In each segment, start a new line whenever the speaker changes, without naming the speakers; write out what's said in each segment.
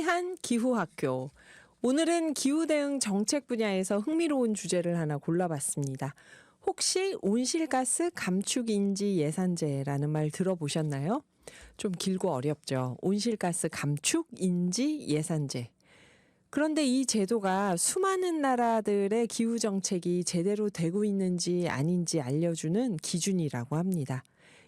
신기한 기후학교. 오늘은 기후대응 정책 분야에서 흥미로운 주제를 하나 골라봤습니다. 혹시 온실가스 감축인지 예산제라는 말 들어보셨나요? 좀 길고 어렵죠. 온실가스 감축인지 예산제. 그런데 이 제도가 수많은 나라들의 기후 정책이 제대로 되고 있는지 아닌지 알려주는 기준이라고 합니다.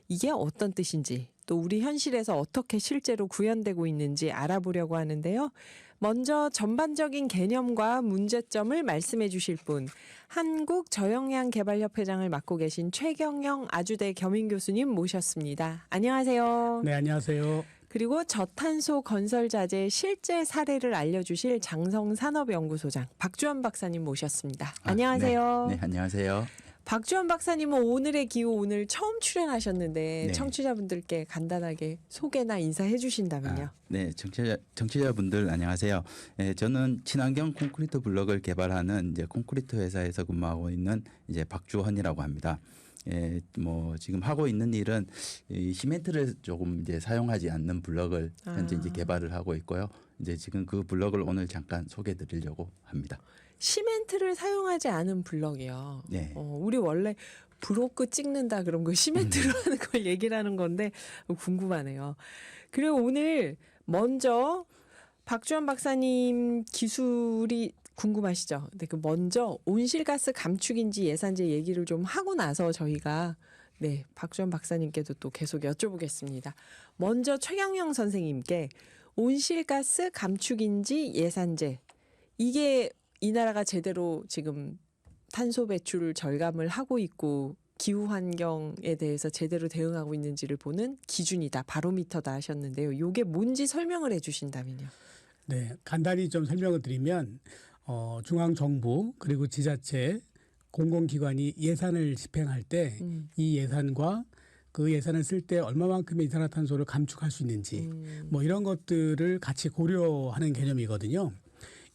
이게 어떤 뜻인지, 또 우리 현실에서 어떻게 실제로 구현되고 있는지 알아보려고 하는데요. 먼저 전반적인 개념과 문제점을 말씀해 주실 분, 한국저영양개발협회장을 맡고 계신 최경영 아주대 겸임교수님 모셨습니다. 안녕하세요.
네, 안녕하세요.
그리고 저탄소 건설 자재 실제 사례를 알려주실 장성산업연구소장 박주원 박사님 모셨습니다. 안녕하세요.
네, 안녕하세요.
박주원 박사님은 오늘의 기후 오늘 처음 출연하셨는데
네.
청취자분들께 간단하게 소개나 인사해 주신다면요.
네, 청취자분들 안녕하세요. 저는 친환경 콘크리트 블럭을 개발하는 이제 콘크리트 회사에서 근무하고 있는 이제 박주원이라고 합니다. 지금 하고 있는 일은 이 시멘트를 조금 이제 사용하지 않는 블럭을 현재 이제 개발을 하고 있고요. 이제 지금 그 블럭을 오늘 잠깐 소개해드리려고 합니다.
시멘트를 사용하지 않은 블럭이요.
네.
우리 원래 브로크 찍는다 그런 거 시멘트로 하는 걸 얘기를 하는 건데 궁금하네요. 그리고 오늘 먼저 박주원 박사님 기술이 궁금하시죠? 근데 그 먼저 온실가스 감축인지 예산제 얘기를 좀 하고 나서 저희가 박주원 박사님께도 또 계속 여쭤보겠습니다. 먼저 최경영 선생님께 온실가스 감축인지 예산제, 이게 이 나라가 제대로 지금 탄소 배출 절감을 하고 있고 기후 환경에 대해서 제대로 대응하고 있는지를 보는 기준이다, 바로미터다 하셨는데요. 이게 뭔지 설명을 해 주신다면요.
네, 간단히 좀 설명을 드리면 중앙정부 그리고 지자체, 공공기관이 예산을 집행할 때 이 예산과 그 예산을 쓸 때 얼마만큼의 이산화탄소를 감축할 수 있는지 뭐 이런 것들을 같이 고려하는 개념이거든요.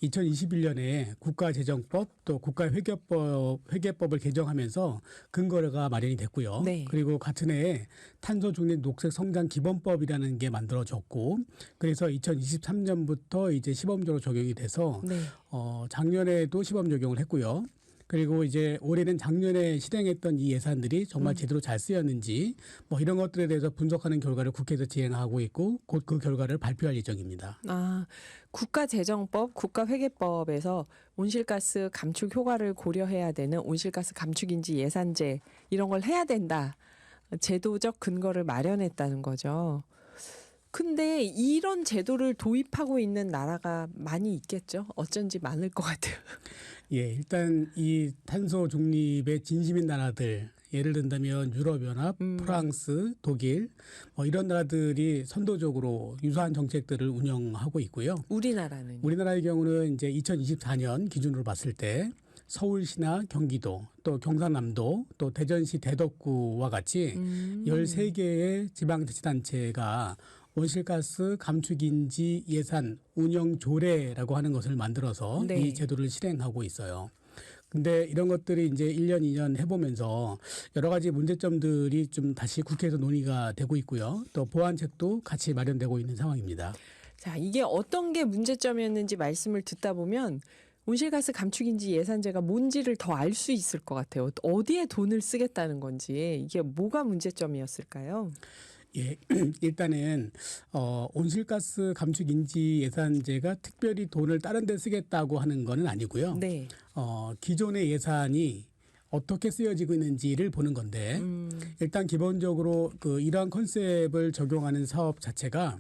2021년에 국가재정법 또 국가회계법을 개정하면서 근거가 마련이 됐고요.
네.
그리고 같은 해에 탄소중립 녹색성장기본법이라는 게 만들어졌고, 그래서 2023년부터 이제 시범적으로 적용이 돼서 작년에도 시범 적용을 했고요. 그리고 이제 올해는 작년에 실행했던 이 예산들이 정말 제대로 잘 쓰였는지 뭐 이런 것들에 대해서 분석하는 결과를 국회에서 진행하고 있고 곧 그 결과를 발표할 예정입니다.
국가재정법, 국가회계법에서 온실가스 감축 효과를 고려해야 되는 온실가스 감축인지 예산제 이런 걸 해야 된다. 제도적 근거를 마련했다는 거죠. 근데 이런 제도를 도입하고 있는 나라가 많이 있겠죠? 어쩐지 많을 것 같아요.
예, 일단 이 탄소 중립에 진심인 나라들, 예를 든다면 유럽연합, 프랑스, 독일 뭐 이런 나라들이 선도적으로 유사한 정책들을 운영하고 있고요.
우리나라는?
우리나라의 경우는 이제 2024년 기준으로 봤을 때 서울시나 경기도 또 경상남도 또 대전시 대덕구와 같이 13개의 지방자치단체가 온실가스 감축인지 예산 운영 조례라고 하는 것을 만들어서 이 제도를 실행하고 있어요. 근데 이런 것들이 이제 1년, 2년 해보면서 여러 가지 문제점들이 좀 다시 국회에서 논의가 되고 있고요. 또 보완책도 같이 마련되고 있는 상황입니다.
자, 이게 어떤 게 문제점이었는지 말씀을 듣다 보면 온실가스 감축인지 예산제가 뭔지를 더 알 수 있을 것 같아요. 어디에 돈을 쓰겠다는 건지, 이게 뭐가 문제점이었을까요?
예, 일단은 온실가스 감축 인지 예산제가 특별히 돈을 다른 데 쓰겠다고 하는 건 아니고요.
네.
기존의 예산이 어떻게 쓰여지고 있는지를 보는 건데 일단 기본적으로 이러한 컨셉을 적용하는 사업 자체가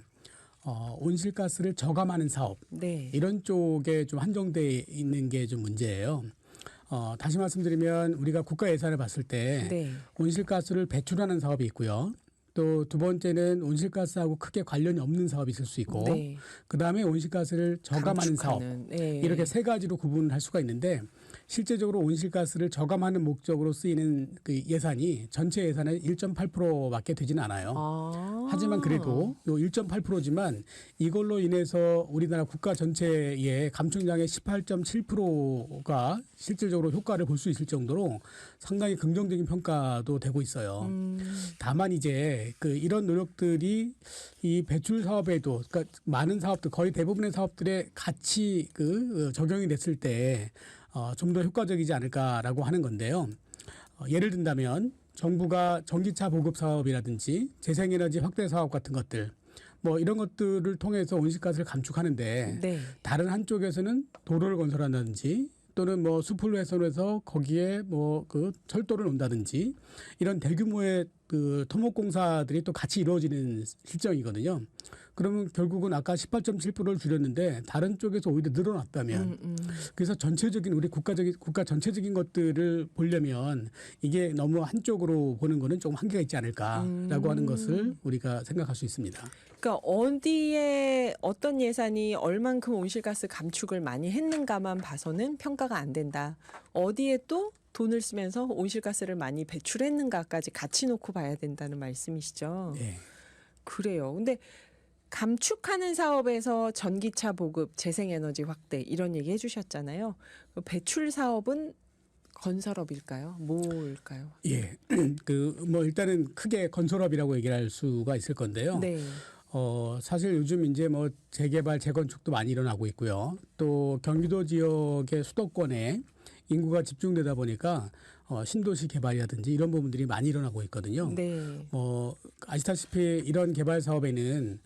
온실가스를 저감하는 사업 이런 쪽에 좀 한정돼 있는 게 좀 문제예요. 다시 말씀드리면 우리가 국가 예산을 봤을 때 온실가스를 배출하는 사업이 있고요. 또 두 번째는 온실가스하고 크게 관련이 없는 사업이 있을 수 있고 그다음에 온실가스를 저감하는 사업 이렇게 세 가지로 구분을 할 수가 있는데 실제적으로 온실가스를 저감하는 목적으로 쓰이는 그 예산이 전체 예산의 1.8%밖에 되지는 않아요. 하지만 그래도 요 1.8%지만 이걸로 인해서 우리나라 국가 전체의 감축량의 18.7%가 실질적으로 효과를 볼 수 있을 정도로 상당히 긍정적인 평가도 되고 있어요. 다만 이제 그 이런 노력들이 이 배출 사업에도 그러니까 많은 사업들 거의 대부분의 사업들에 같이 그 적용이 됐을 때 좀 더 효과적이지 않을까라고 하는 건데요. 예를 든다면 정부가 전기차 보급 사업이라든지 재생에너지 확대 사업 같은 것들 뭐 이런 것들을 통해서 온실가스를 감축하는데
네.
다른 한쪽에서는 도로를 건설한다든지 또는 뭐 숲을 훼손해서 거기에 뭐 그 철도를 놓는다든지 이런 대규모의 그 토목공사들이 또 같이 이루어지는 실정이거든요. 그러면 결국은 아까 18.7%를 줄였는데 다른 쪽에서 오히려 늘어났다면 그래서 전체적인 우리 국가 전체적인 것들을 보려면 이게 너무 한쪽으로 보는 거는 조금 한계가 있지 않을까라고 하는 것을 우리가 생각할 수 있습니다.
그러니까 어디에 어떤 예산이 얼만큼 온실가스 감축을 많이 했는가만 봐서는 평가가 안 된다. 어디에 또 돈을 쓰면서 온실가스를 많이 배출했는가까지 같이 놓고 봐야 된다는 말씀이시죠.
네.
그래요. 근데 감축하는 사업에서 전기차 보급, 재생에너지 확대 이런 얘기 해주셨잖아요. 배출 사업은 건설업일까요? 뭘까요?
예. 그 뭐 일단은 크게 건설업이라고 얘기할 수가 있을 건데요.
네.
사실 요즘 이제 뭐 재개발, 재건축도 많이 일어나고 있고요. 또 경기도 지역의 수도권에 인구가 집중되다 보니까 신도시 개발이라든지 이런 부분들이 많이 일어나고 있거든요.
네.
아시다시피 이런 개발 사업에는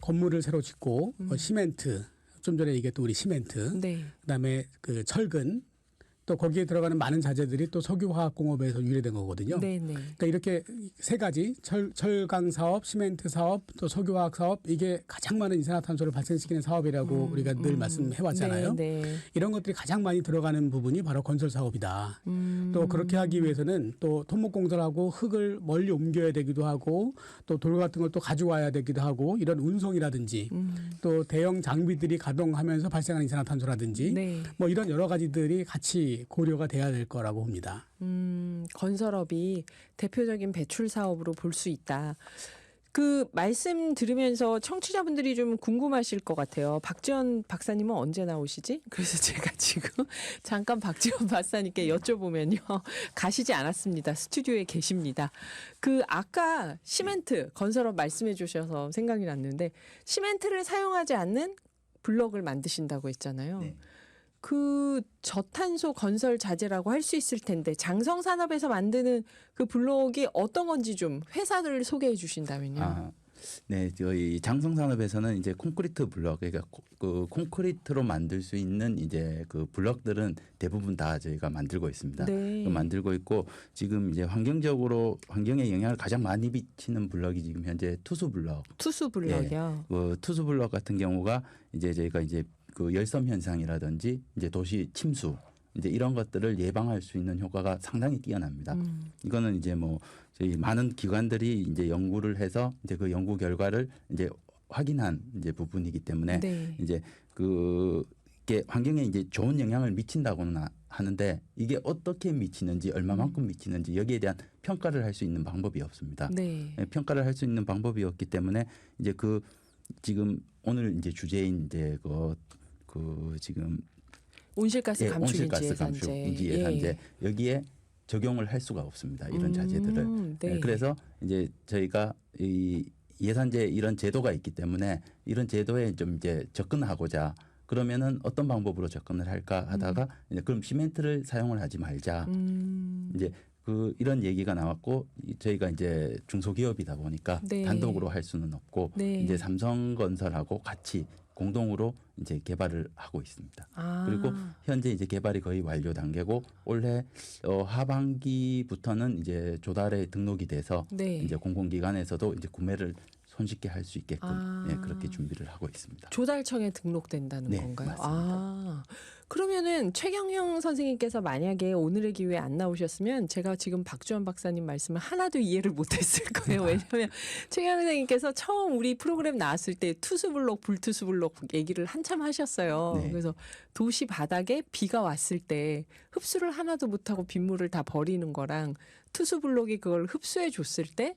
건물을 새로 짓고 시멘트, 좀 전에 얘기했던 우리 시멘트,
네.
그다음에 그 철근, 또 거기에 들어가는 많은 자재들이 또 석유화학공업에서 유래된 거거든요.
네, 네.
그러니까 이렇게 세 가지 철강 사업, 시멘트 사업, 또 석유화학 사업 이게 가장 많은 이산화탄소를 발생시키는 사업이라고 우리가 늘 말씀해 왔잖아요.
네, 네.
이런 것들이 가장 많이 들어가는 부분이 바로 건설 사업이다. 또 그렇게 하기 위해서는 또 토목공사하고 흙을 멀리 옮겨야 되기도 하고 또 돌 같은 걸 또 가져와야 되기도 하고 이런 운송이라든지 또 대형 장비들이 가동하면서 발생하는 이산화탄소라든지
네.
뭐 이런 여러 가지들이 같이 고려가 돼야 될 거라고 봅니다.
건설업이 대표적인 배출 사업으로 볼 수 있다. 그 말씀 들으면서 청취자분들이 좀 궁금하실 것 같아요. 박지원 박사님은 언제 나오시지? 그래서 제가 지금 잠깐 박지원 박사님께 여쭤보면요. 가시지 않았습니다. 스튜디오에 계십니다. 그 아까 시멘트 건설업 말씀해 주셔서 생각이 났는데 시멘트를 사용하지 않는 블럭을 만드신다고 했잖아요.
네.
그 저탄소 건설 자재라고 할 수 있을 텐데 장성산업에서 만드는 그 블록이 어떤 건지 좀 회사들을 소개해 주신다면요.
네, 저희 장성산업에서는 이제 콘크리트 블럭, 그러니까 그 콘크리트로 만들 수 있는 이제 그 블럭들은 대부분 다 저희가 만들고 있습니다.
네.
만들고 있고 지금 이제 환경에 영향을 가장 많이 미치는 블럭이 지금 현재 투수 블럭.
투수 블럭이요.
투수 블럭 같은 경우가 이제 저희가 이제 그 열섬 현상이라든지 이제 도시 침수 이제 이런 것들을 예방할 수 있는 효과가 상당히 뛰어납니다. 이거는 이제 뭐 저희 많은 기관들이 이제 연구를 해서 이제 그 연구 결과를 이제 확인한 이제 부분이기 때문에
네.
이제 그게 환경에 이제 좋은 영향을 미친다고는 하는데 이게 어떻게 미치는지 얼마만큼 미치는지 여기에 대한 평가를 할 수 있는 방법이 없습니다.
네.
평가를 할 수 있는 방법이 없기 때문에 이제 그 지금 오늘 이제 주제인 이제 그 지금
온실가스 감축
온실가스 감축 인지 예산제 여기에 적용을 할 수가 없습니다. 이런 자재들을.
네.
그래서 이제 저희가 이 예산제 이런 제도가 있기 때문에 이런 제도에 좀 이제 접근하고자 그러면은 어떤 방법으로 접근을 할까 하다가 이제 그럼 시멘트를 사용을 하지 말자. 이제 그 이런 얘기가 나왔고 저희가 이제 중소기업이다 보니까
네.
단독으로 할 수는 없고
네.
이제 삼성건설하고 같이 공동으로 이제 개발을 하고 있습니다. 그리고 현재 이제 개발이 거의 완료 단계고 올해 하반기부터는 이제 조달에 등록이 돼서
네.
이제 공공기관에서도 이제 구매를 손쉽게 할 수 있게끔 그렇게 준비를 하고 있습니다.
조달청에 등록된다는
네,
건가요?
맞습니다.
그러면은 최경영 선생님께서 만약에 오늘의 기회에 안 나오셨으면 제가 지금 박주원 박사님 말씀을 하나도 이해를 못했을 거예요. 왜냐하면 최경영 선생님께서 처음 우리 프로그램 나왔을 때 투수블록, 불투수블록 얘기를 한참 하셨어요.
네.
그래서 도시 바닥에 비가 왔을 때 흡수를 하나도 못하고 빗물을 다 버리는 거랑 투수블록이 그걸 흡수해 줬을 때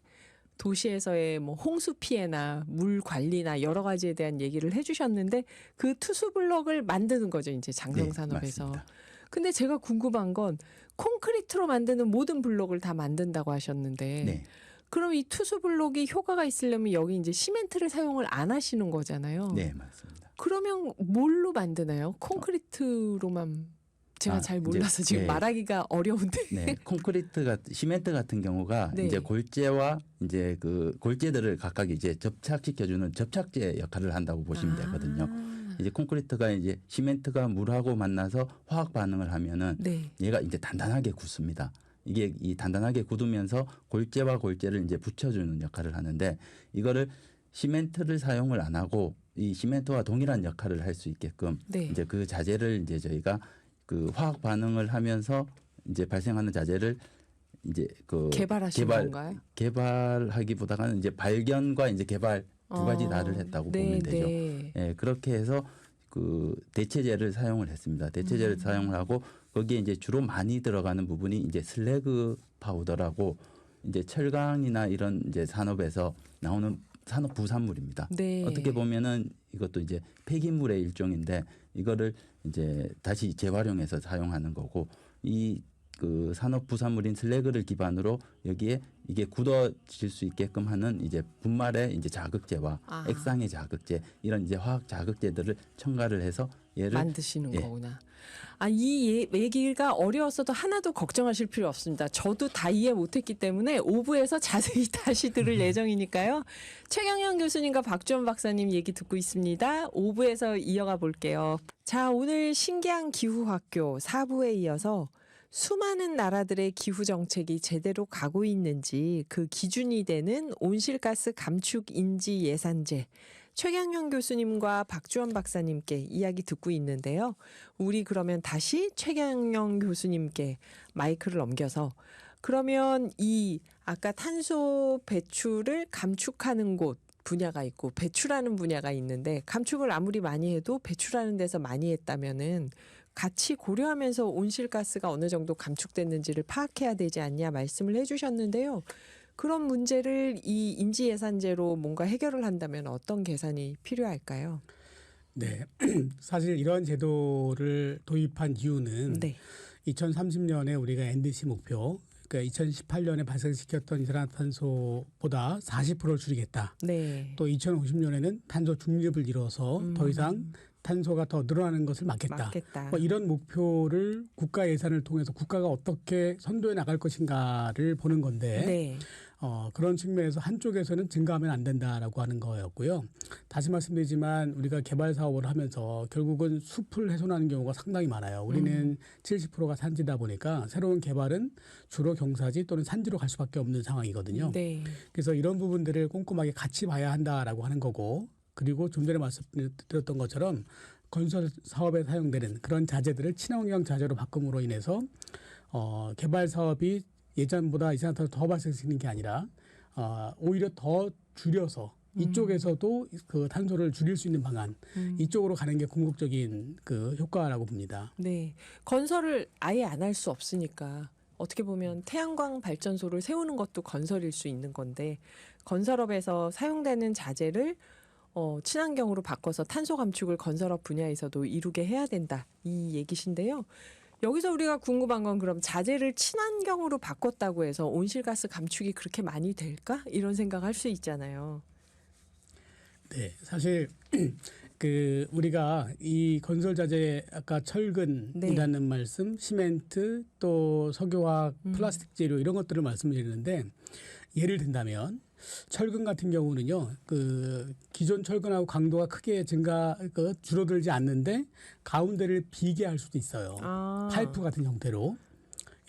도시에서의 뭐 홍수 피해나 물 관리나 여러 가지에 대한 얘기를 해주셨는데 그 투수 블럭을 만드는 거죠, 이제 장성산업에서.
맞습니다.
근데 제가 궁금한 건 콘크리트로 만드는 모든 블럭을 다 만든다고 하셨는데
네.
그럼 이 투수 블럭이 효과가 있으려면 여기 이제 시멘트를 사용을 안 하시는 거잖아요.
네, 맞습니다.
그러면 뭘로 만드나요? 콘크리트로만 제가 잘
이제,
몰라서 지금
네.
말하기가 어려운데.
네, 시멘트 같은 경우가
네.
이제 골재와 이제 그 골재들을 각각 이제 접착시켜주는 접착제 역할을 한다고 보시면 되거든요. 이제 콘크리트가 이제 시멘트가 물하고 만나서 화학 반응을 하면은
네.
얘가 이제 단단하게 굳습니다. 이게 이 단단하게 굳으면서 골재와 골재를 이제 붙여주는 역할을 하는데 이거를 시멘트를 사용을 안 하고 이 시멘트와 동일한 역할을 할 수 있게끔
네.
이제 그 자재를 이제 저희가 그 화학 반응을 하면서 이제 발생하는 자재를 이제 그
개발하신 건가요?
개발하기보다는 이제 발견과 이제 개발 두 가지 다를 했다고 보면 되죠.
네.
예, 그렇게 해서 그 대체재를 사용을 했습니다. 대체재를 사용을 하고 거기에 이제 주로 많이 들어가는 부분이 이제 슬래그 파우더라고 이제 철강이나 이런 이제 산업에서 나오는 산업 부산물입니다.
네.
어떻게 보면은 이것도 이제 폐기물의 일종인데 이거를 이제 다시 재활용해서 사용하는 거고 이 그 산업 부산물인 슬래그를 기반으로 여기에 이게 굳어질 수 있게끔 하는 이제 분말의 이제 자극제와
아.
액상의 자극제 이런 이제 화학 자극제들을 첨가를 해서 얘를
만드시는
예.
거구나. 아, 이 얘기가 어려웠어도 하나도 걱정하실 필요 없습니다. 저도 다 이해 못했기 때문에 5부에서 자세히 다시 들을 예정이니까요. 최경영 교수님과 박주원 박사님 얘기 듣고 있습니다. 5부에서 이어가 볼게요. 자, 오늘 신기한 기후학교 4부에 이어서 수많은 나라들의 기후 정책이 제대로 가고 있는지 그 기준이 되는 온실가스 감축 인지 예산제 최경영 교수님과 박주원 박사님께 이야기 듣고 있는데요. 우리 그러면 다시 최경영 교수님께 마이크를 넘겨서 그러면 이 아까 탄소 배출을 감축하는 곳 분야가 있고 배출하는 분야가 있는데 감축을 아무리 많이 해도 배출하는 데서 많이 했다면은 같이 고려하면서 온실가스가 어느 정도 감축됐는지를 파악해야 되지 않냐 말씀을 해주셨는데요. 그런 문제를 이 인지예산제로 뭔가 해결을 한다면 어떤 개선이 필요할까요?
네, 사실 이런 제도를 도입한 이유는
네.
2030년에 우리가 NDC 목표, 그러니까 2018년에 발생시켰던 이산화탄소보다 40%를 줄이겠다.
네.
또 2050년에는 탄소 중립을 이뤄서 더 이상 탄소가 더 늘어나는 것을 막겠다. 뭐 이런 목표를 국가 예산을 통해서 국가가 어떻게 선도해 나갈 것인가를 보는 건데
네.
그런 측면에서 한쪽에서는 증가하면 안 된다라고 하는 거였고요. 다시 말씀드리지만 우리가 개발 사업을 하면서 결국은 숲을 훼손하는 경우가 상당히 많아요. 우리는 70%가 산지다 보니까 새로운 개발은 주로 경사지 또는 산지로 갈 수밖에 없는 상황이거든요.
네.
그래서 이런 부분들을 꼼꼼하게 같이 봐야 한다라고 하는 거고 그리고 좀 전에 말씀드렸던 것처럼 건설 사업에 사용되는 그런 자재들을 친환경 자재로 바꿈으로 인해서 개발 사업이 예전보다 이산화탄소 더 발생시키는 게 아니라 오히려 더 줄여서 이쪽에서도 그 탄소를 줄일 수 있는 방안 이쪽으로 가는 게 궁극적인 그 효과라고 봅니다.
네. 건설을 아예 안 할 수 없으니까 어떻게 보면 태양광 발전소를 세우는 것도 건설일 수 있는 건데 건설업에서 사용되는 자재를 친환경으로 바꿔서 탄소 감축을 건설업 분야에서도 이루게 해야 된다. 이 얘기신데요. 여기서 우리가 궁금한 건 그럼 자재를 친환경으로 바꿨다고 해서 온실가스 감축이 그렇게 많이 될까? 이런 생각할 수 있잖아요.
네, 사실 그 우리가 이 건설 자재 아까 철근이라는 말씀, 시멘트 또 석유화학, 플라스틱 재료 이런 것들을 말씀드리는데 예를 든다면 철근 같은 경우는요, 그 기존 철근하고 강도가 크게 줄어들지 않는데 가운데를 비게 할 수도 있어요. 파이프 같은 형태로.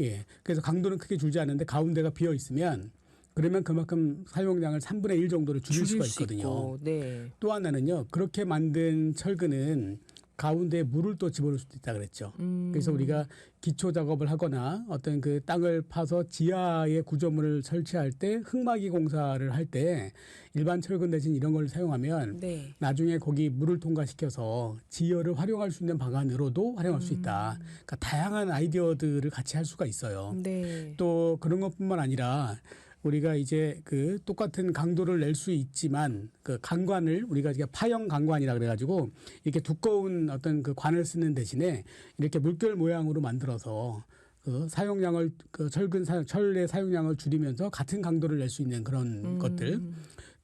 예. 그래서 강도는 크게 줄지 않는데 가운데가 비어 있으면 그러면 그만큼 사용량을 3분의 1 정도를 줄일 수가 있거든요.
네.
또 하나는요, 그렇게 만든 철근은 가운데 물을 또 집어넣을 수도 있다 그랬죠. 그래서 우리가 기초 작업을 하거나 어떤 그 땅을 파서 지하에 구조물을 설치할 때 흙막이 공사를 할 때 일반 철근 대신 이런 걸 사용하면
네.
나중에 거기 물을 통과시켜서 지하를 활용할 수 있는 방안으로도 활용할 수 있다. 그러니까 다양한 아이디어들을 같이 할 수가 있어요.
네.
또 그런 것뿐만 아니라 우리가 이제 그 똑같은 강도를 낼 수 있지만 그 강관을 우리가 이제 파형 강관이라 그래가지고 이렇게 두꺼운 어떤 그 관을 쓰는 대신에 이렇게 물결 모양으로 만들어서 그 사용량을 그 철의 사용량을 줄이면서 같은 강도를 낼 수 있는 그런 것들.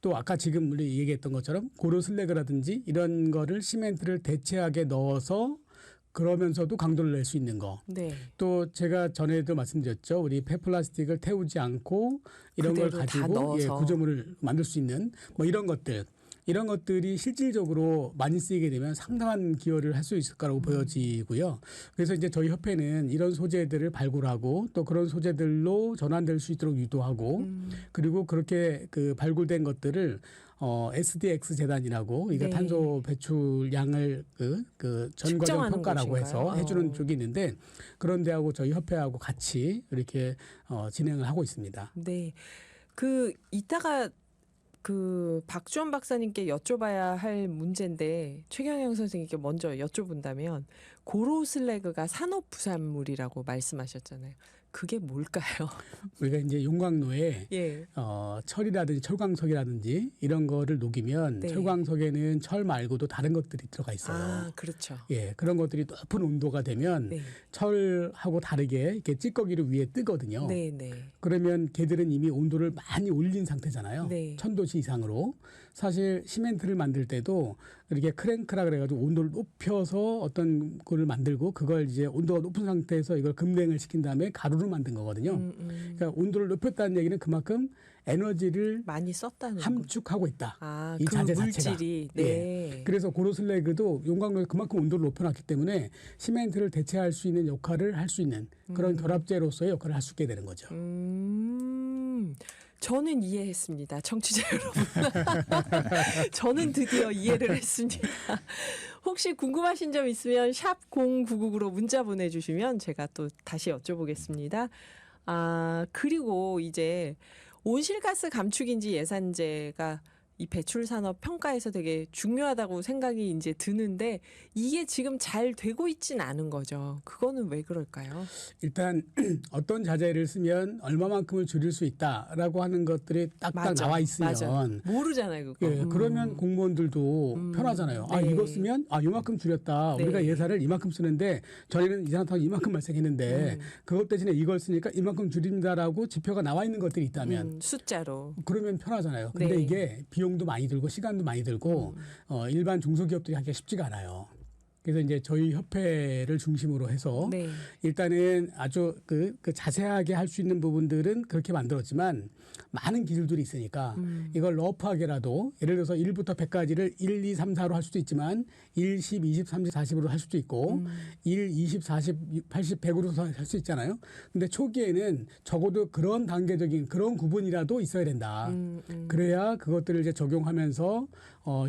또 아까 지금 우리 얘기했던 것처럼 고루 슬래그라든지 이런 거를 시멘트를 대체하게 넣어서 그러면서도 강도를 낼 수 있는 거.
네.
또 제가 전에도 말씀드렸죠. 우리 폐플라스틱을 태우지 않고 이런 걸
그대로 다
가지고
넣어서.
구조물을 만들 수 있는 뭐 이런 것들. 이런 것들이 실질적으로 많이 쓰이게 되면 상당한 기여를 할 수 있을 거라고 보여지고요. 그래서 이제 저희 협회는 이런 소재들을 발굴하고 또 그런 소재들로 전환될 수 있도록 유도하고 그리고 그렇게 그 발굴된 것들을 SDX 재단이라고 이게
네.
탄소 배출량을 그 전과정
측정하는
평가라고 해서
곳인가요?
해주는 쪽이 있는데 그런 데하고 저희 협회하고 같이 이렇게 진행을 하고 있습니다.
네. 이따가 박주원 박사님께 여쭤봐야 할 문제인데 최경영 선생님께 먼저 여쭤본다면 고로 슬래그가 산업 부산물이라고 말씀하셨잖아요. 그게 뭘까요?
우리가 이제 용광로에
예.
철이라든지 철광석이라든지 이런 거를 녹이면
네.
철광석에는 철 말고도 다른 것들이 들어가 있어요.
아, 그렇죠.
예, 그런 것들이 높은 온도가 되면
네.
철하고 다르게 이렇게 찌꺼기를 위에 뜨거든요.
네, 네.
그러면 걔들은 이미 온도를 많이 올린 상태잖아요.
네.
1000도씨 이상으로. 사실 시멘트를 만들 때도 이렇게 크랭크라 그래가지고 온도를 높여서 어떤 거를 만들고 그걸 이제 온도가 높은 상태에서 이걸 급냉을 시킨 다음에 가루로 만든 거거든요. 그러니까 온도를 높였다는 얘기는 그만큼 에너지를
많이 썼다는 거.
함축하고 있다.
아,
이
그
자재
물질이.
자체가.
네.
그래서 고로슬래그도 용광로에 그만큼 온도를 높여놨기 때문에 시멘트를 대체할 수 있는 역할을 할 수 있는 그런 결합제로서의 역할을 할 수 있게 되는 거죠.
저는 이해했습니다. 청취자 여러분. 저는 드디어 이해를 했습니다. 혹시 궁금하신 점 있으면 샵 0999로 문자 보내주시면 제가 또 다시 여쭤보겠습니다. 그리고 이제 온실가스 감축인지 예산제가 이 배출 산업 평가에서 되게 중요하다고 생각이 이제 드는데 이게 지금 잘 되고 있진 않은 거죠. 그거는 왜 그럴까요?
일단 어떤 자재를 쓰면 얼마만큼을 줄일 수 있다라고 하는 것들이 딱딱
맞아,
나와 있으면
맞아. 모르잖아요, 그거.
예, 그러면 공무원들도 편하잖아요.
네.
이거 쓰면 이만큼 줄였다.
네.
우리가 예산을 이만큼 쓰는데 전에는 이산화탄소 이만큼 발생했는데 그것 대신에 이걸 쓰니까 이만큼 줄인다라고 지표가 나와 있는 것들이 있다면
숫자로.
그러면 편하잖아요. 근데
네.
이게 비용도 많이 들고 시간도 많이 들고 일반 중소기업들이 하기가 쉽지가 않아요. 그래서 이제 저희 협회를 중심으로 해서
네.
일단은 아주 그 자세하게 할 수 있는 부분들은 그렇게 만들었지만 많은 기술들이 있으니까 이걸 러프하게라도 예를 들어서 1부터 100까지를 1, 2, 3, 4로 할 수도 있지만 1, 10, 20, 30, 40으로 할 수도 있고 1, 20, 40, 80, 100으로 할 수 있잖아요. 근데 초기에는 적어도 그런 단계적인 그런 구분이라도 있어야 된다. 그래야 그것들을 이제 적용하면서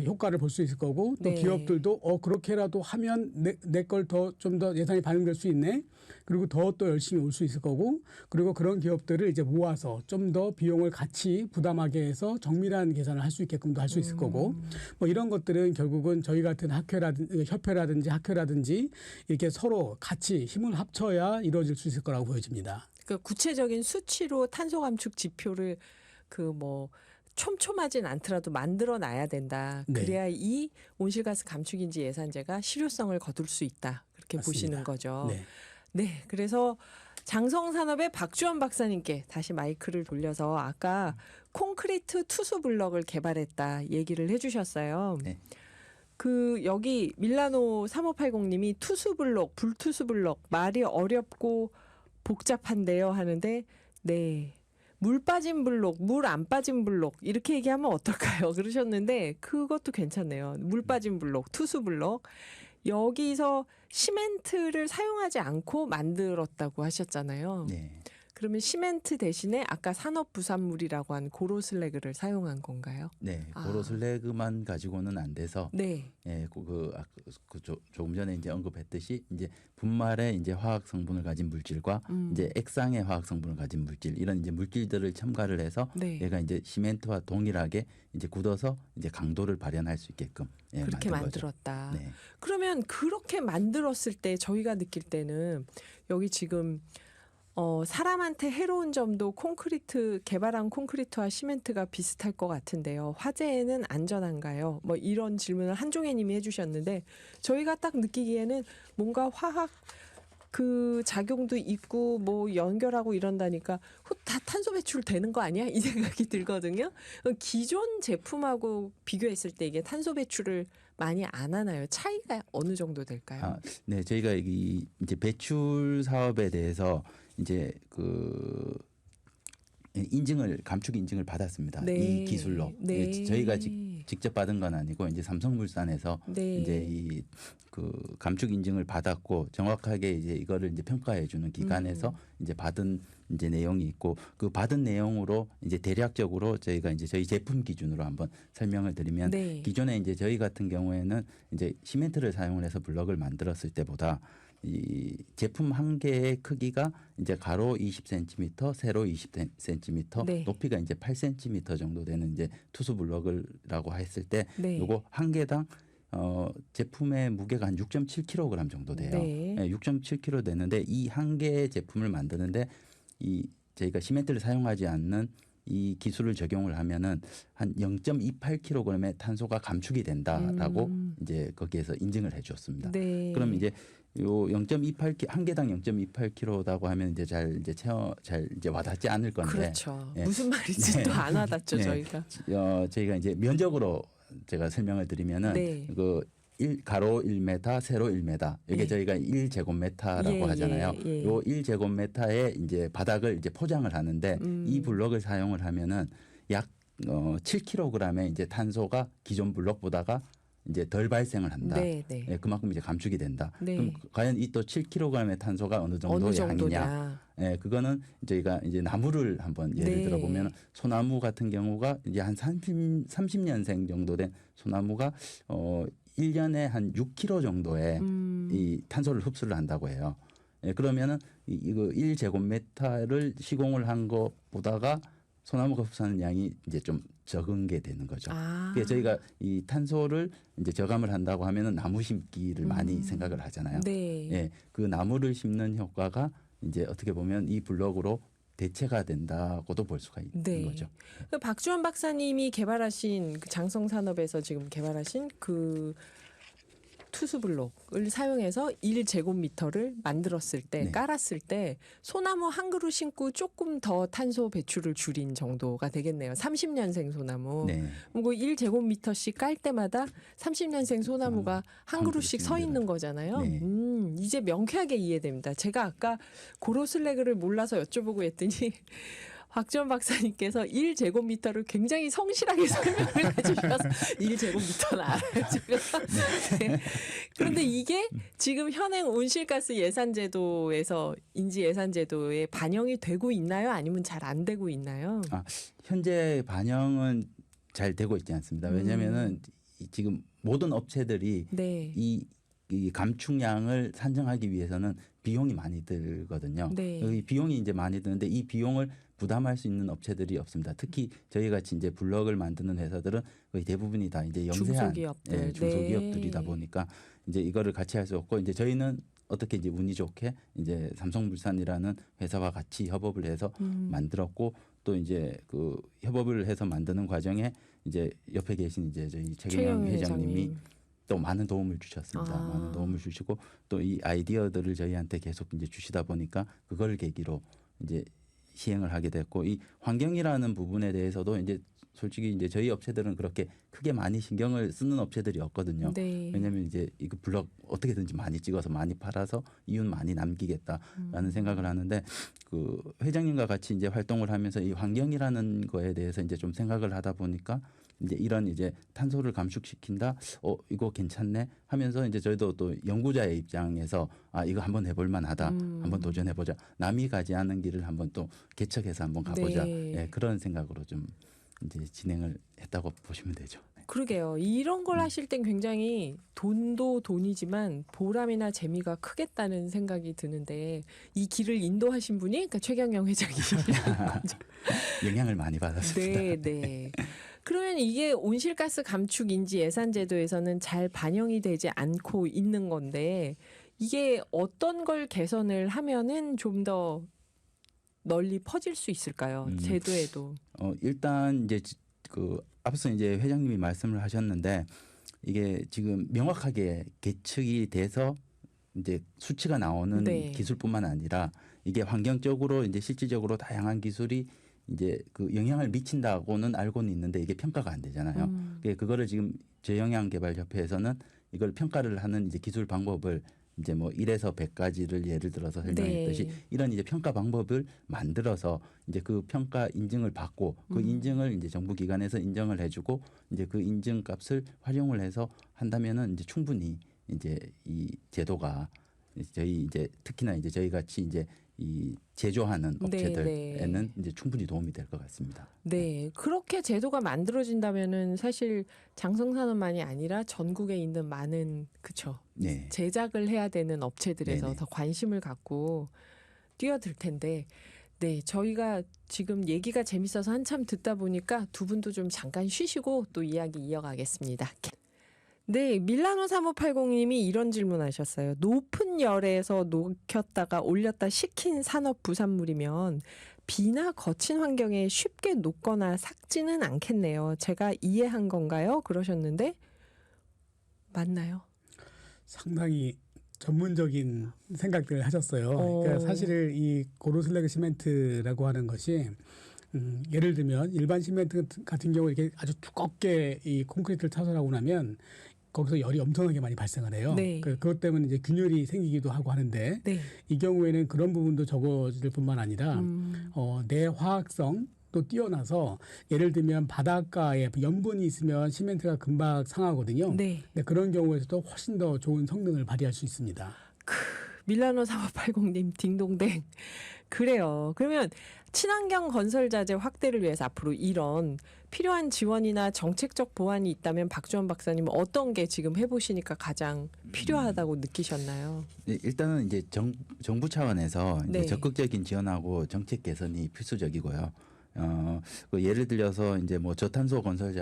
효과를 볼 수 있을 거고 또
네.
기업들도 그렇게라도 하면 내 걸 좀 더 예산이 반영될 수 있네. 그리고 더 또 열심히 올 수 있을 거고 그리고 그런 기업들을 이제 모아서 좀 더 비용을 같이 부담하게 해서 정밀한 계산을 할 수 있게끔도 할 수 있을 거고 뭐 이런 것들은 결국은 저희 같은 학회라든지 이렇게 서로 같이 힘을 합쳐야 이루어질 수 있을 거라고 보여집니다.
그 구체적인 수치로 탄소 감축 지표를 촘촘하진 않더라도 만들어 놔야 된다.
네.
그래야 이 온실가스 감축인지 예산제가 실효성을 거둘 수 있다. 그렇게
맞습니다.
보시는 거죠.
네.
네, 그래서 장성산업의 박주원 박사님께 다시 마이크를 돌려서 아까 콘크리트 투수 블럭을 개발했다 얘기를 해주셨어요.
네.
여기 밀라노 3580님이 투수 블럭, 불투수 블럭 말이 어렵고 복잡한데요 하는데 네. 물 빠진 블록, 물 안 빠진 블록 이렇게 얘기하면 어떨까요? 그러셨는데 그것도 괜찮네요. 물 빠진 블록, 투수 블록. 여기서 시멘트를 사용하지 않고 만들었다고 하셨잖아요.
네.
그러면 시멘트 대신에 아까 산업부산물이라고 한 고로슬래그를 사용한 건가요?
네,
아.
고로슬래그만 가지고는 안 돼서
네.
예, 조금 전에 이제 언급했듯이 이제 분말의 이제 화학 성분을 가진 물질과 이제 액상의 화학 성분을 가진 물질 이런 이제 물질들을 첨가를 해서
네.
얘가 이제 시멘트와 동일하게 이제 굳어서 이제 강도를 발현할 수 있게끔
그렇게
만든 거죠.
만들었다.
네.
그러면 그렇게 만들었을 때 저희가 느낄 때는 여기 지금 사람한테 해로운 점도 개발한 콘크리트와 시멘트가 비슷할 것 같은데요. 화재에는 안전한가요? 뭐 이런 질문을 한종혜 님이 해주셨는데 저희가 딱 느끼기에는 뭔가 화학 그 작용도 있고 뭐 연결하고 이런다니까 다 탄소 배출되는 거 아니야? 이 생각이 들거든요. 기존 제품하고 비교했을 때 이게 탄소 배출을 많이 안 하나요? 차이가 어느 정도 될까요?
네, 저희가 이제 배출 사업에 대해서 이제 감축 인증을 받았습니다.
네.
이 기술로
네.
저희가 직접 받은 건 아니고 이제 삼성물산에서
네.
이제 감축 인증을 받았고 정확하게 이제 이거를 이제 평가해 주는 기관에서 이제 받은 이제 내용이 있고 그 받은 내용으로 이제 대략적으로 저희가 이제 저희 제품 기준으로 한번 설명을 드리면
네.
기존에 이제 저희 같은 경우에는 이제 시멘트를 사용을 해서 블럭을 만들었을 때보다 이 제품 한 개의 크기가 이제 가로 20cm, 세로 20cm,
네.
높이가 이제 8cm 정도 되는 이제 투수 블럭이라고 했을 때
네.
요거 한 개당 제품의 무게가 한 6.7kg 정도 돼요.
네.
6.7kg 되는데 이 한 개의 제품을 만드는데 저희가 시멘트를 사용하지 않는 이 기술을 적용을 하면은 한 0.28kg의 탄소가 감축이 된다라고 이제 거기에서 인증을 해줬습니다.
네.
그럼 이제 요 0.28 한 개당 0.28kg라고 하면 이제 잘 이제 와닿지 않을 건데.
그렇죠.
예.
무슨 말인지 또 안 와닿죠,
네.
저희가.
저희가 이제 면적으로 제가 설명을 드리면은
네.
가로 1m, 세로 1m. 이게
네.
저희가 1제곱미터라고
예,
하잖아요.
예.
요 1제곱미터의 이제 바닥을 이제 포장을 하는데 이 블럭을 사용을 하면은 약 7kg의 이제 탄소가 기존 블럭보다가 이제 덜 발생을 한다.
네, 네.
예, 그만큼 이제 감축이 된다.
네.
그럼 과연 이 또 7kg의 탄소가 어느 정도의
어느
양이냐?
정도냐.
예, 그거는 저희가 이제 나무를 한번 예를
네.
들어보면 소나무 같은 경우가 이제 한 30년생 정도 된 소나무가 1년에 한 6kg 정도의 이 탄소를 흡수를 한다고 해요. 예, 그러면은 이거 1제곱미터를 시공을 한 것보다가 소나무가 흡수하는 양이 이제 좀 적은 게 되는 거죠. 그래서 저희가 이 탄소를 이제 저감을 한다고 하면은 나무 심기를 많이 생각을 하잖아요.
네.
예, 그 나무를 심는 효과가 이제 어떻게 보면 이 블럭으로 대체가 된다고도 볼 수가 있는
네.
거죠.
그 박주원 박사님이 개발하신 그 장성산업에서 지금 개발하신 그 투수블록을 사용해서 1제곱미터를 만들었을 때,
네.
깔았을 때 소나무 한 그루 심고 조금 더 탄소 배출을 줄인 정도가 되겠네요. 30년생 소나무.
네.
그리고 1제곱미터씩 깔 때마다 30년생 소나무가 한 그루씩 서 있는 거잖아요.
네.
이제 명쾌하게 이해됩니다. 제가 아까 고로슬래그를 몰라서 여쭤보고 했더니 박지원 박사님께서 1제곱미터를 굉장히 성실하게 설명을 해주셔서 1제곱미터는 알아요. 제가. 네. 그런데 이게 지금 현행 온실가스 예산제도에서 인지예산제도에 반영이 되고 있나요? 아니면 잘 안 되고 있나요?
현재 반영은 잘 되고 있지 않습니다. 왜냐하면은 지금 모든 업체들이
네.
이 감축량을 산정하기 위해서는 비용이 많이 들거든요.
네.
이 비용이 이제 많이 드는데 이 비용을 부담할 수 있는 업체들이 없습니다. 특히 저희 같이 이제 블럭을 만드는 회사들은 거의 대부분이 다 이제 영세한
중소기업들.
중소기업들이다 보니까 이제 이거를 같이 할 수 없고 이제 저희는 어떻게 이제 운이 좋게 이제 삼성물산이라는 회사와 같이 협업을 해서 만들었고 또 이제 그 협업을 해서 만드는 과정에 이제 옆에 계신 이제 저희 최경영 회장님이 또 많은 도움을 주셨습니다. 많은 도움을 주시고 또 이 아이디어들을 저희한테 계속 이제 주시다 보니까 그걸 계기로 이제 시행을 하게 됐고 이 환경이라는 부분에 대해서도 이제 솔직히 이제 저희 업체들은 그렇게 크게 많이 신경을 쓰는 업체들이었거든요.
네.
왜냐하면 이제 이거 블럭 어떻게든지 많이 찍어서 많이 팔아서 이윤 많이 남기겠다라는 생각을 하는데 그 회장님과 같이 이제 활동을 하면서 이 환경이라는 거에 대해서 이제 좀 생각을 하다 보니까 이제 이런 이제 탄소를 감축시킨다. 이거 괜찮네 하면서 이제 저희도 또 연구자의 입장에서 이거 한번 해볼 만하다. 한번 도전해 보자. 남이 가지 않은 길을 한번 또 개척해서 한번 가보자.
네.
예, 그런 생각으로 좀 이제 진행을 했다고 보시면 되죠.
그러게요. 이런 걸 하실 땐 굉장히 돈도 돈이지만 보람이나 재미가 크겠다는 생각이 드는데 이 길을 인도하신 분이 그러니까 최경영 회장이
영향을 많이 받았습니다.
네, 네. 그러면 이게 온실가스 감축 인지 예산 제도에서는 잘 반영이 되지 않고 있는 건데 이게 어떤 걸 개선을 하면은 좀 더 널리 퍼질 수 있을까요? 제도에도.
일단 이제 앞서 이제 회장님이 말씀을 하셨는데 이게 지금 명확하게 계측이 돼서 이제 수치가 나오는
네.
기술뿐만 아니라 이게 환경적으로 이제 실질적으로 다양한 기술이 이제 그 영향을 미친다고는 알고는 있는데 이게 평가가 안 되잖아요. 그거를 지금 저영양개발협회에서는 이걸 평가를 하는 이제 기술 방법을 이제 뭐 1에서 100가지를 예를 들어서 설명했듯이
네.
이런 이제 평가 방법을 만들어서 이제 그 평가 인증을 받고 그 인증을 이제 정부 기관에서 인정을 해주고 이제 그 인증 값을 활용을 해서 한다면은 이제 충분히 이제 이 제도가 저희 이제 특히나 이제 저희 같이 이제 이 제조하는 업체들에는 이제 충분히 도움이 될 것 같습니다.
네, 그렇게 제도가 만들어진다면은 사실 장성산업만이 아니라 전국에 있는 많은 그쵸
네.
제작을 해야 되는 업체들에서
네네.
더 관심을 갖고 뛰어들 텐데, 네, 저희가 지금 얘기가 재밌어서 한참 듣다 보니까 두 분도 좀 잠깐 쉬시고 또 이야기 이어가겠습니다. 네, 밀라노 3580님이 이런 질문하셨어요. 높은 열에서 녹였다가 올렸다 식힌 산업 부산물이면 비나 거친 환경에 쉽게 녹거나 삭지는 않겠네요. 제가 이해한 건가요? 그러셨는데 맞나요?
상당히 전문적인 생각들을 하셨어요. 그러니까 사실 이 고로슬래그 시멘트라고 하는 것이 예를 들면 일반 시멘트 같은 경우 이렇게 아주 두껍게 이 콘크리트를 타설하고 나면 거기서 열이 엄청나게 많이 발생을 해요.
네.
그것 때문에 이제 균열이 생기기도 하고 하는데
네.
이 경우에는 그런 부분도 적어질 뿐만 아니라 내화학성 또 뛰어나서 예를 들면 바닷가에 염분이 있으면 시멘트가 금방 상하거든요.
네.
근데 그런 경우에서도 훨씬 더 좋은 성능을 발휘할 수 있습니다.
밀라노 3580님 딩동댕. 그래요. 그러면 친환경 건설 자재 확대를 위해서 앞으로 이런 필요한 지원이나 정책적 보완이 있다면 박주원 박사님은 어떤 게 지금 해보시니까 가장 필요하다고 느끼셨나요?
네, 일단은 이제 정부 차원에서 이제
네.
적극적인 지원하고 정책 개선이 필수적이고요. 그 예를 들어서 이제 뭐 저탄소 건설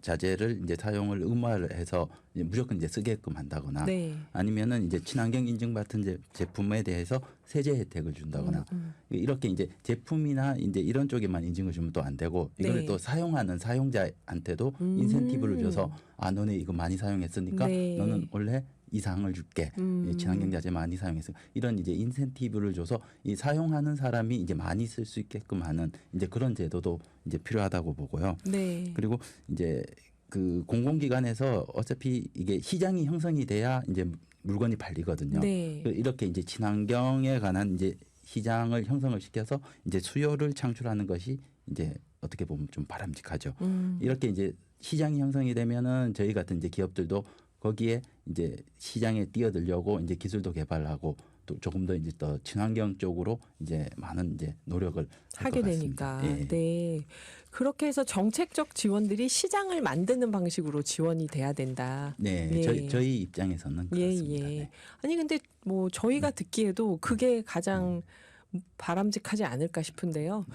자재를 이제 사용을 의무화를 해서 이제 무조건 이제 쓰게끔 한다거나
네.
아니면은 이제 친환경 인증받은 제품에 대해서 세제 혜택을 준다거나 이렇게 이제 제품이나 이제 이런 쪽에만 인증을 주면 또 안 되고 이걸
네.
또 사용하는 사용자한테도 인센티브를 줘서 너네 이거 많이 사용했으니까
네.
너는 원래 이상을 줄게. 친환경 자재 많이 사용해서 이런 이제 인센티브를 줘서 이 사용하는 사람이 이제 많이 쓸 수 있게끔 하는 이제 그런 제도도 이제 필요하다고 보고요.
네.
그리고 이제 그 공공기관에서 어차피 이게 시장이 형성이 돼야 이제 물건이 팔리거든요.
네.
이렇게 이제 친환경에 관한 이제 시장을 형성을 시켜서 이제 수요를 창출하는 것이 이제 어떻게 보면 좀 바람직하죠. 이렇게 이제 시장이 형성이 되면은 저희 같은 이제 기업들도 거기에 이제 시장에 뛰어들려고 이제 기술도 개발하고 또 조금 더 이제 더 친환경 쪽으로 이제 많은 이제 노력을
하게 되니까.
예.
네. 그렇게 해서 정책적 지원들이 시장을 만드는 방식으로 지원이 돼야 된다.
네,
예.
저희 입장에서는 그렇습니다.
예.
네.
아니 근데 뭐 저희가 듣기에도 그게 가장 바람직하지 않을까 싶은데요.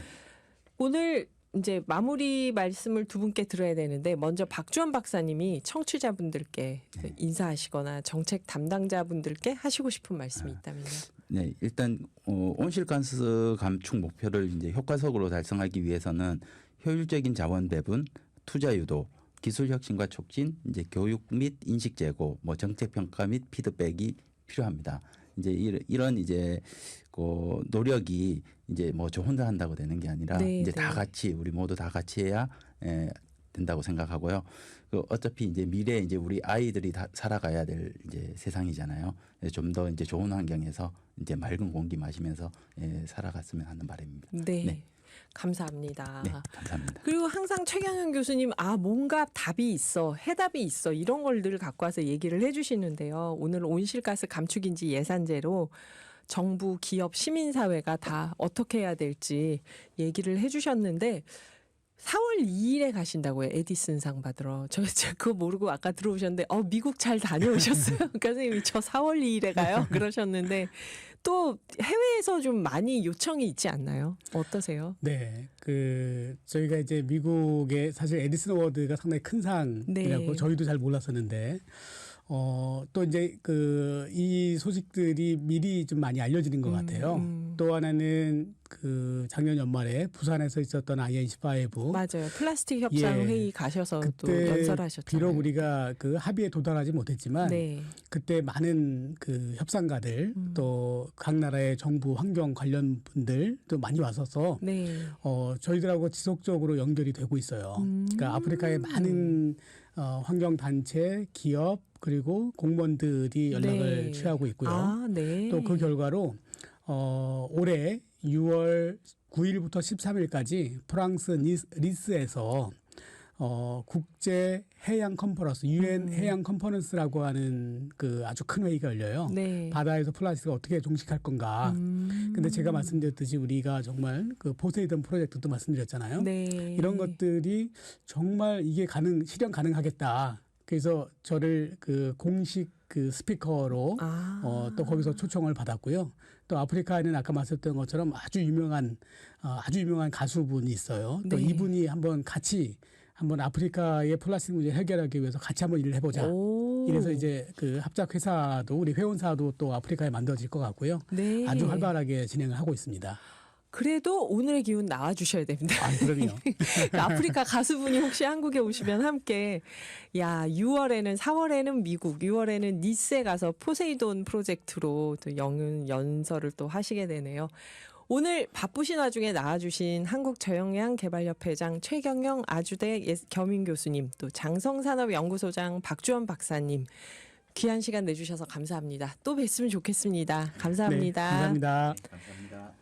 오늘 이제 마무리 말씀을 두 분께 들어야 되는데 먼저 박주원 박사님이 청취자분들께 인사하시거나 정책 담당자분들께 하시고 싶은 말씀이 있다면요.
네, 일단 온실가스 감축 목표를 이제 효과적으로 달성하기 위해서는 효율적인 자원 배분, 투자 유도, 기술 혁신과 촉진, 이제 교육 및 인식 제고, 뭐 정책 평가 및 피드백이 필요합니다. 이제 이런 이제 그 노력이 이제 뭐 저 혼자 한다고 되는 게 아니라
네,
이제
네.
다 같이 우리 모두 다 같이 해야 된다고 생각하고요. 그 어차피 이제 미래에 이제 우리 아이들이 다 살아가야 될 이제 세상이잖아요. 좀 더 이제 좋은 환경에서 이제 맑은 공기 마시면서 살아갔으면 하는 바람입니다.
네.
네.
감사합니다.
네, 감사합니다.
그리고 항상 최경영 교수님, 뭔가 답이 있어, 해답이 있어, 이런 걸 늘 갖고 와서 얘기를 해주시는데요. 오늘 온실가스 감축인지 예산제로 정부, 기업, 시민사회가 다 어떻게 해야 될지 얘기를 해주셨는데 4월 2일에 가신다고요. 에디슨상 받으러. 저 그거 모르고 아까 들어오셨는데 미국 잘 다녀오셨어요? 선생님이 저 4월 2일에 가요? 그러셨는데 또 해외에서 좀 많이 요청이 있지 않나요? 어떠세요?
네, 저희가 이제 미국의 사실 에디슨 어워드가 상당히 큰 상이라고
네.
저희도 잘 몰랐었는데 또 이제 이 소식들이 미리 좀 많이 알려지는 것 같아요. 또 하나는 작년 연말에 부산에서 있었던 IN15
맞아요. 플라스틱 협상
예.
회의 가셔서 또
그때
연설하셨잖아요.
비록 우리가 합의에 도달하지 못했지만
네.
그때 많은 협상가들 또 각 나라의 정부 환경 관련 분들도 많이 왔어서
네.
저희들하고 지속적으로 연결이 되고 있어요. 그러니까 아프리카의 많은 환경 단체, 기업 그리고 공무원들이 연락을
네.
취하고 있고요.
네.
또 그 결과로 올해 6월 9일부터 13일까지 프랑스 니스에서 국제 해양 컨퍼런스, UN 해양 컨퍼런스라고 하는 아주 큰 회의가 열려요.
네.
바다에서 플라스틱을 어떻게 종식할 건가. 근데 제가 말씀드렸듯이 우리가 정말 포세이돈 프로젝트도 말씀드렸잖아요.
네.
이런 것들이 정말 이게 실현 가능하겠다. 그래서 저를 공식 스피커로 또 거기서 초청을 받았고요. 또 아프리카에는 아까 말씀드렸던 것처럼 아주 유명한 가수분이 있어요. 또
네.
이분이 한번 아프리카의 플라스틱 문제 해결하기 위해서 같이 한번 일을 해보자. 이래서 이제 합작 회사도 우리 회원사도 또 아프리카에 만들어질 것 같고요.
네.
아주 활발하게 진행을 하고 있습니다.
그래도 오늘의 기운 나와주셔야 됩니다.
그럼요.
아프리카 가수분이 혹시 한국에 오시면 함께 6월에는 4월에는 미국, 6월에는 니스에 가서 포세이돈 프로젝트로 또 연설을 또 하시게 되네요. 오늘 바쁘신 와중에 나와주신 한국저영양개발협회장 최경영 아주대 겸임 교수님, 또 장성산업연구소장 박주원 박사님, 귀한 시간 내주셔서 감사합니다. 또 뵀으면 좋겠습니다. 감사합니다.
네, 감사합니다.
감사합니다.